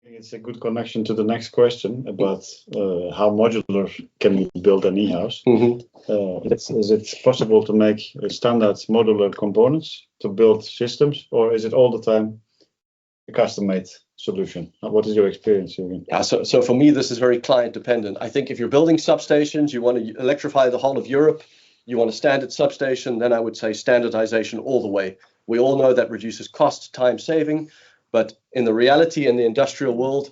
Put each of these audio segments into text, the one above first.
It's a good connection to the next question about how modular can be built in e-house. Is it possible to make standard modular components to build systems, or is it all the time a custom-made solution? What is your experience, Jürgen? Yeah, so for me, this is very client dependent. I think if you're building substations, you want to electrify the whole of Europe, you want a standard substation, then I would say standardization all the way. We all know that reduces cost, time saving, but in the reality in the industrial world,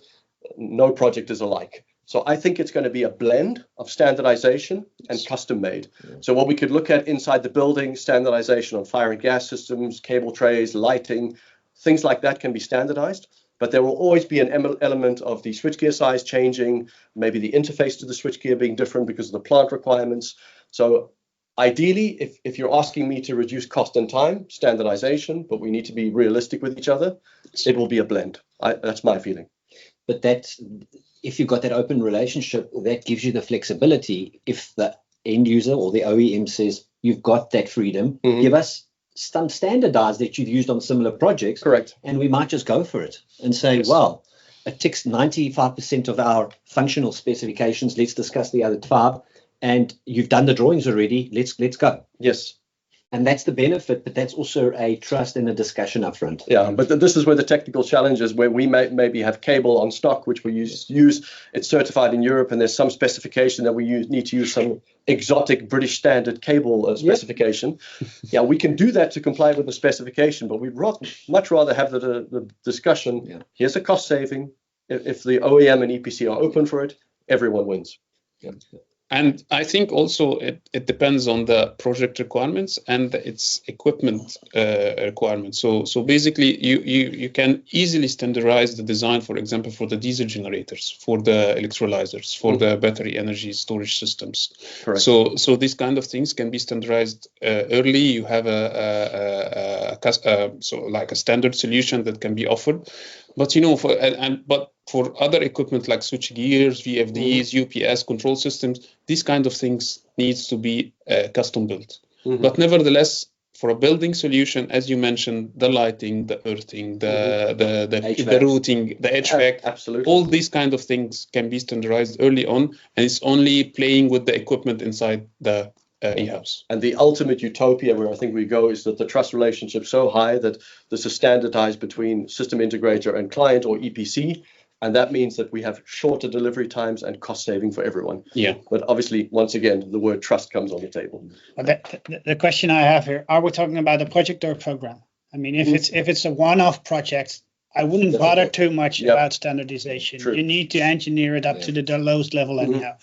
no project is alike. So I think it's going to be a blend of standardization and custom made. So what we could look at inside the building, standardization on fire and gas systems, cable trays, lighting, things like that can be standardized. But there will always be an element of the switchgear size changing, maybe the interface to the switchgear being different because of the plant requirements. So ideally, if you're asking me to reduce cost and time, standardization, but we need to be realistic with each other, it will be a blend. That's my feeling. But if you've got that open relationship, that gives you the flexibility. If the end user or the OEM says, you've got that freedom, give us some standardized that you've used on similar projects. Correct. And we might just go for it and say, well, it ticks 95% of our functional specifications. Let's discuss the other 5. And you've done the drawings already. Let's go. Yes. And that's the benefit, but that's also a trust and a discussion up front. Yeah, but this is where the technical challenge is, where we maybe have cable on stock, which we use. It's certified in Europe, and there's some specification that we need to use some exotic British standard cable specification. Yeah, we can do that to comply with the specification, but we'd much rather have the discussion. Yeah. Here's a cost saving. If the OEM and EPC are open for it, everyone wins. Yeah. And I think also it depends on the project requirements and its equipment requirements. So basically you can easily standardize the design, for example, for the diesel generators, for the electrolyzers, for the battery energy storage systems. Correct. So these kind of things can be standardized early. You have like a standard solution that can be offered. But for other equipment like switch gears, VFDs, UPS, control systems, these kind of things needs to be custom built. But nevertheless, for a building solution, as you mentioned, the lighting, the earthing, the routing, the HVAC, absolutely, all these kind of things can be standardized early on, and it's only playing with the equipment inside the e-house. And the ultimate utopia where I think we go is that the trust relationship so high that this is standardized between system integrator and client or EPC. And that means that we have shorter delivery times and cost saving for everyone. Yeah. But obviously, once again, the word trust comes on the table. The question I have here, are we talking about a project or a program? I mean, if it's a one-off project, I wouldn't bother too much about standardization. True. You need to engineer it up to the lowest level anyhow.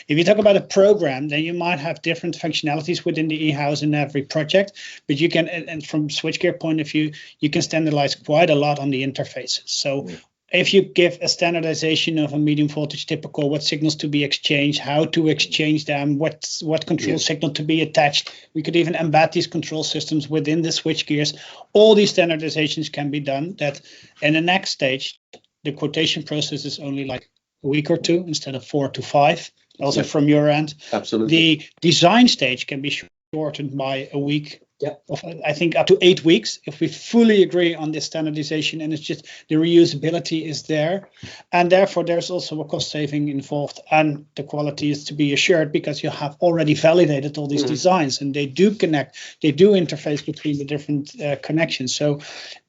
If you talk about a program, then you might have different functionalities within the e-house in every project, but you can, and from switchgear point of view, you can standardize quite a lot on the interfaces. So if you give a standardization of a medium voltage typical, what signals to be exchanged, how to exchange them, what control signal to be attached, we could even embed these control systems within the switch gears. All these standardizations can be done. That in the next stage, the quotation process is only like a week or 2 instead of 4 to 5. Also from your end, absolutely. The design stage can be shortened by a week. Of, I think up to 8 weeks if we fully agree on this standardization, and it's just the reusability is there, and therefore there's also a cost saving involved, and the quality is to be assured because you have already validated all these designs, and they do connect, they do interface between the different connections. So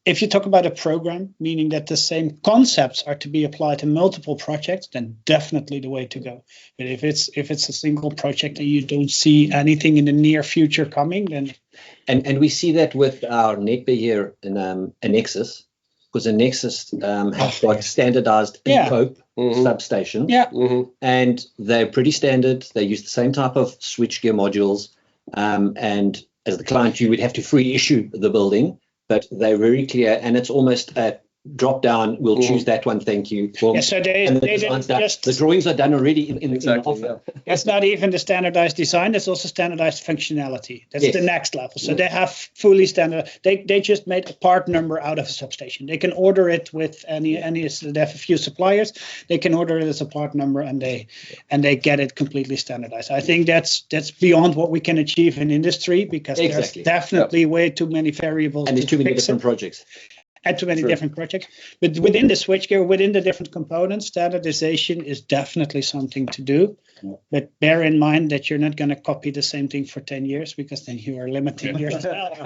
if you talk about a program, meaning that the same concepts are to be applied to multiple projects, then definitely the way to go. But if it's a single project and you don't see anything in the near future coming, then and we see that with our netbeheer in a Nexus, because a Nexus has got standardized ECOPE substations, and they're pretty standard. They use the same type of switchgear modules, and as the client, you would have to free issue the building, but they're very clear, and it's almost a drop down. We'll choose that one. Thank you. So the drawings are done already in the offer. That's not even the standardized design. That's also standardized functionality. That's the next level. So they have fully standard. They just made a part number out of a substation. They can order it with any. They have a few suppliers. They can order it as a part number, and they get it completely standardized. I think that's beyond what we can achieve in industry, because there's definitely way too many variables. And there's too many different projects. add too many different projects. But within the switchgear, within the different components, standardization is definitely something to do. But bear in mind that you're not going to copy the same thing for 10 years, because then you are limiting yourself.